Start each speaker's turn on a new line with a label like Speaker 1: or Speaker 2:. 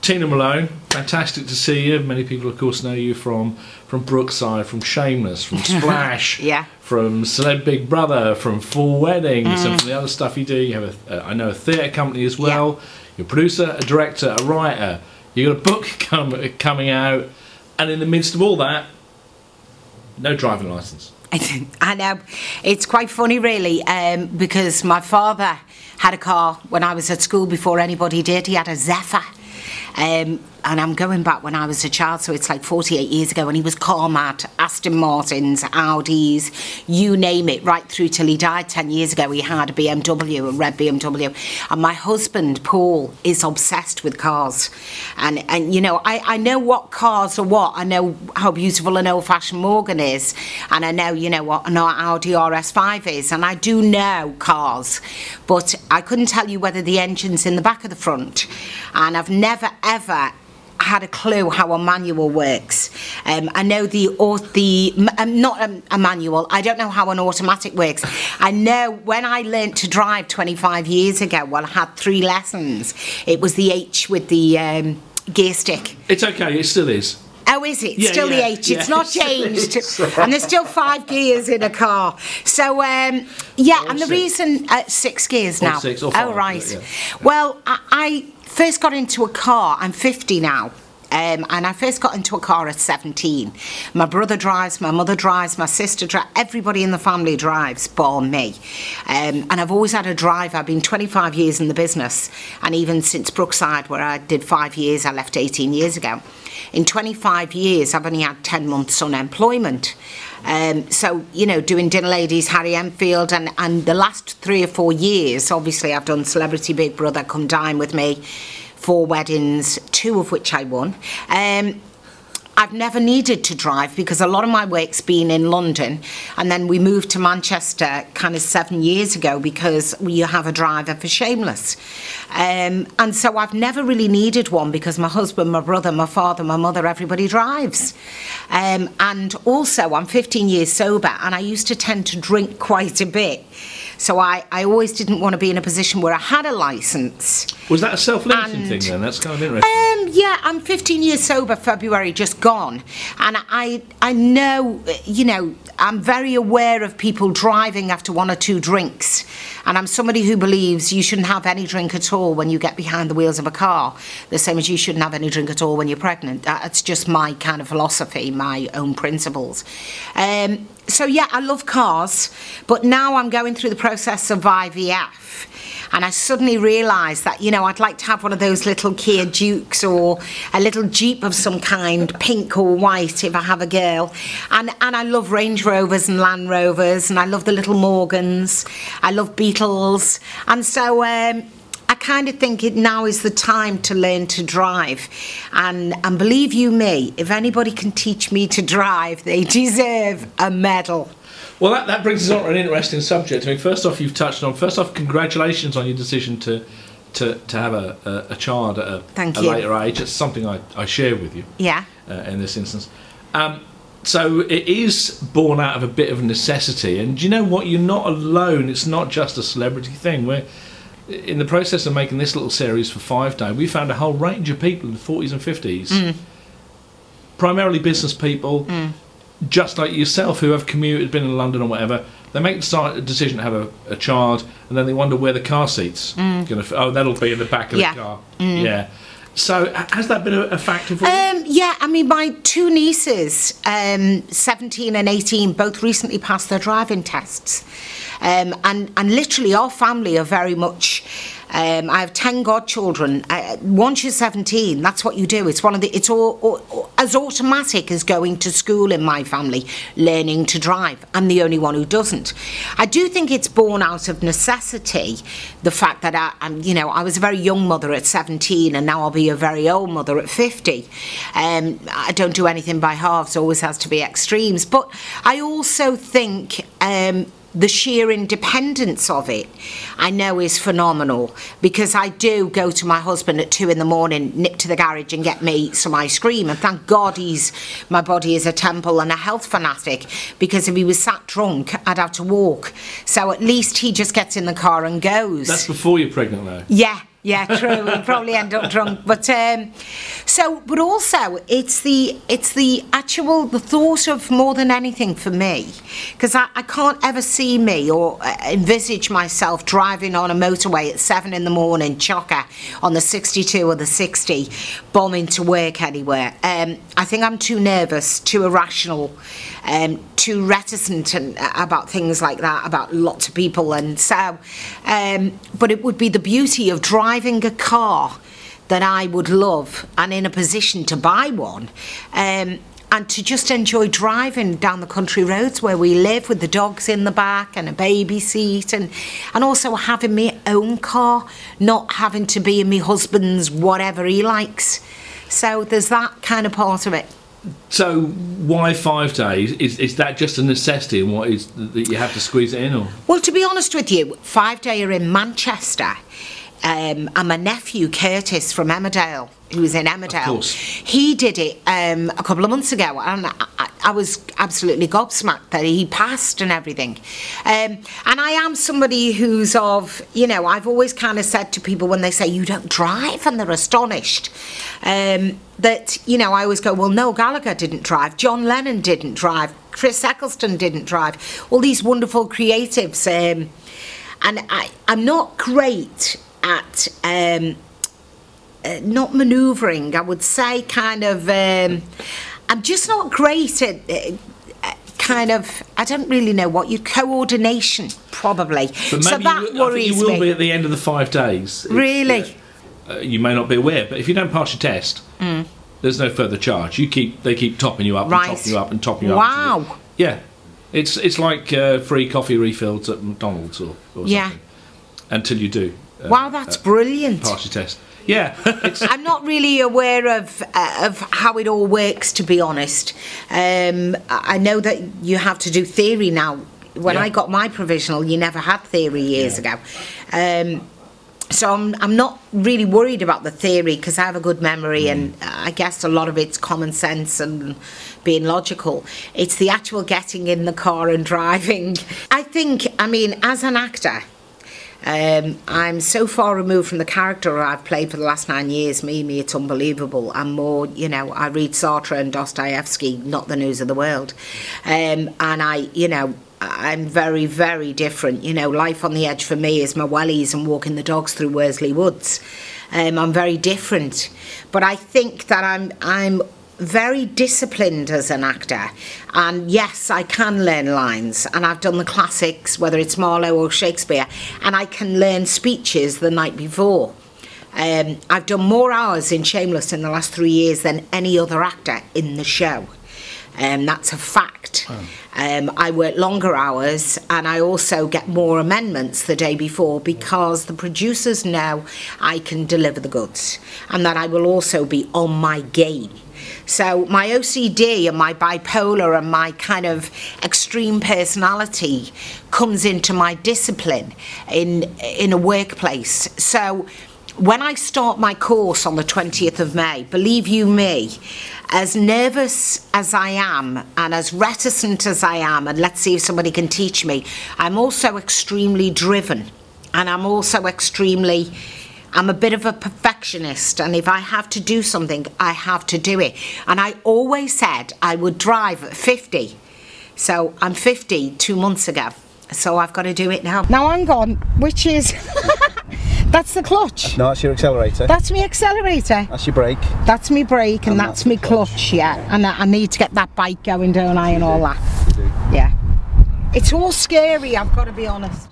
Speaker 1: Tina Malone, fantastic to see you. Many people, of course, know you from Brookside, from Shameless, from Splash,
Speaker 2: yeah,
Speaker 1: from Celeb Big Brother, from Four Weddings, and from the other stuff you do. You have, I know, a theatre company as well. Yeah. You're a producer, a director, a writer. You've got a book coming out, and in the midst of all that, no driving licence.
Speaker 2: I know. It's quite funny, really, because my father had a car when I was at school before anybody did. He had a Zephyr. And I'm going back when I was a child, so it's like 48 years ago, and he was car mad. Aston Martins, Audis, you name it, right through till he died 10 years ago. He had a BMW, a red BMW. And my husband, Paul, is obsessed with cars. And you know, I know what cars are what. I know how beautiful an old-fashioned Morgan is. And I know, you know, what an Audi RS5 is. And I do know cars. But I couldn't tell you whether the engine's in the back or the front. And I've never, ever had a clue how a manual works. I know not a manual. I don't know how an automatic works. I know when I learnt to drive 25 years ago, well, I had 3 lessons. It was the H with the gear stick.
Speaker 1: It's okay, it still is.
Speaker 2: Oh, is it? Yeah, still the H. It's not changed. And there's still 5 gears in a car. So, yeah, and the reason... 6 gears now.
Speaker 1: Or 6 or 5.
Speaker 2: Oh, right.
Speaker 1: Yeah.
Speaker 2: Well, I first got into a car. I'm 50 now. And I first got into a car at 17. My brother drives, my mother drives, my sister drives, everybody in the family drives, bar me. And I've always had a driver. I've been 25 years in the business, and even since Brookside, where I did 5 years, I left 18 years ago. In 25 years, I've only had 10 months unemployment. So, you know, doing Dinner Ladies, Harry Enfield, and the last 3 or 4 years, obviously I've done Celebrity Big Brother, Come Dine With Me, 4 weddings, 2 of which I won. I've never needed to drive because a lot of my work's been in London, and then we moved to Manchester kind of 7 years ago because you have a driver for Shameless. And so I've never really needed one because my husband, my brother, my father, my mother, everybody drives. And also I'm 15 years sober, and I used to tend to drink quite a bit. So I always didn't want to be in a position where I had a licence.
Speaker 1: Was that a self-limiting thing then? That's kind of interesting.
Speaker 2: Yeah, I'm 15 years sober, February just gone. And I know, you know, I'm very aware of people driving after 1 or 2 drinks. And I'm somebody who believes you shouldn't have any drink at all when you get behind the wheels of a car. The same as you shouldn't have any drink at all when you're pregnant. That's just my kind of philosophy, my own principles. So yeah, I love cars, but now I'm going through the process of IVF, and I suddenly realised that, you know, I'd like to have one of those little Kia Dukes or a little Jeep of some kind, pink or white if I have a girl. And I love Range Rovers and Land Rovers, and I love the little Morgans, I love Beetles, and so I kind of think now is the time to learn to drive. And believe you me, if anybody can teach me to drive, they deserve a medal.
Speaker 1: Well, that brings us on to an interesting subject. I mean, first off, you've touched on... First off, congratulations on your decision to have a child at a later age. It's something I share with you. Yeah. In this instance. So it is born out of a bit of necessity. And do you know what? You're not alone. It's not just a celebrity thing. We're... In the process of making this little series for 5 Day, we found a whole range of people in the 40s and 50s, primarily business people, just like yourself, who have commuted, been in London or whatever. They make the decision to have a child, and then they wonder where the car seat's going to... Oh, that'll be in the back of the car. Yeah. So has that been a factor for you?
Speaker 2: Yeah, I mean, my 2 nieces, 17 and 18, both recently passed their driving tests. And literally our family are very much... I have 10 godchildren. Once you're 17, that's what you do. It's it's all as automatic as going to school in my family, learning to drive. I'm the only one who doesn't. I do think it's born out of necessity, the fact that I was a very young mother at 17, and now I'll be a very old mother at 50. I don't do anything by halves, always has to be extremes. But I also think the sheer independence of it, I know, is phenomenal, because I do go to my husband at 2 in the morning, nip to the garage and get me some ice cream, and thank God my body is a temple and a health fanatic, because if he was sat drunk, I'd have to walk. So at least he just gets in the car and goes.
Speaker 1: That's before you're pregnant, though.
Speaker 2: Yeah. Yeah, true. We'll probably end up drunk. But but also it's the thought of more than anything for me, because I can't ever see me or envisage myself driving on a motorway at 7 in the morning, chocker, on the 62 or the 60, bombing to work anywhere. I think I'm too nervous, too irrational, too reticent about things like that, about lots of people. And so, but it would be the beauty of driving a car that I would love and in a position to buy one, and to just enjoy driving down the country roads where we live, with the dogs in the back and a baby seat, and also having my own car, not having to be in my husband's whatever he likes. So there's that kind of part of it.
Speaker 1: So why 5 days? Is that just a necessity, and what is that you have to squeeze it in? Or?
Speaker 2: Well, to be honest with you, 5 day are in Manchester. And my nephew Curtis from Emmerdale, who was in Emmerdale, he did it a couple of months ago, and I was absolutely gobsmacked that he passed and everything. And I am somebody who's of, you know, I've always kind of said to people when they say you don't drive, and they're astonished, that, you know, I always go, well, Noel Gallagher didn't drive, John Lennon didn't drive, Chris Eccleston didn't drive, all these wonderful creatives, and I'm not great at not manoeuvring, I would say, kind of, I'm just not great at kind of, I don't really know what coordination, probably.
Speaker 1: But
Speaker 2: so that worries me.
Speaker 1: You will be at the end of the 5 days.
Speaker 2: Really?
Speaker 1: You may not be aware, but if you don't pass your test, there's no further charge. They keep topping you up, and topping you up and topping you up.
Speaker 2: Wow.
Speaker 1: Yeah. It's like free coffee refills at McDonald's or something. Until you do.
Speaker 2: Wow, that's brilliant.
Speaker 1: Pass your test. Yeah.
Speaker 2: I'm not really aware of how it all works, to be honest. I know that you have to do theory now. When I got my provisional, you never had theory years ago. So I'm not really worried about the theory, because I have a good memory, and I guess a lot of it's common sense and being logical. It's the actual getting in the car and driving. I think, I mean, as an actor, I'm so far removed from the character I've played for the last 9 years. Me, it's unbelievable. I'm more, you know, I read Sartre and Dostoevsky, not the news of the world. And I'm very, very different. You know, life on the edge for me is my wellies and walking the dogs through Worsley Woods. I'm very different. But I think that I'm very disciplined as an actor, and yes, I can learn lines, and I've done the classics, whether it's Marlowe or Shakespeare, and I can learn speeches the night before. I've done more hours in Shameless in the last 3 years than any other actor in the show. That's a fact. I work longer hours, and I also get more amendments the day before, because the producers know I can deliver the goods, and that I will also be on my game. So my OCD and my bipolar and my kind of extreme personality comes into my discipline in a workplace. So when I start my course on the 20th of May, believe you me, as nervous as I am and as reticent as I am, and let's see if somebody can teach me, I'm also extremely driven, and I'm also I'm a bit of a perfectionist, and if I have to do something, I have to do it. And I always said I would drive at 50. So I'm 50 2 months ago. So I've got to do it now. Now hang on, which is... That's the clutch.
Speaker 3: No, that's your accelerator.
Speaker 2: That's my accelerator.
Speaker 3: That's your brake.
Speaker 2: That's my brake, and that's my clutch, yeah. And I need to get that bike going, don't I, and all that.
Speaker 3: You do.
Speaker 2: Yeah. It's all scary, I've got to be honest.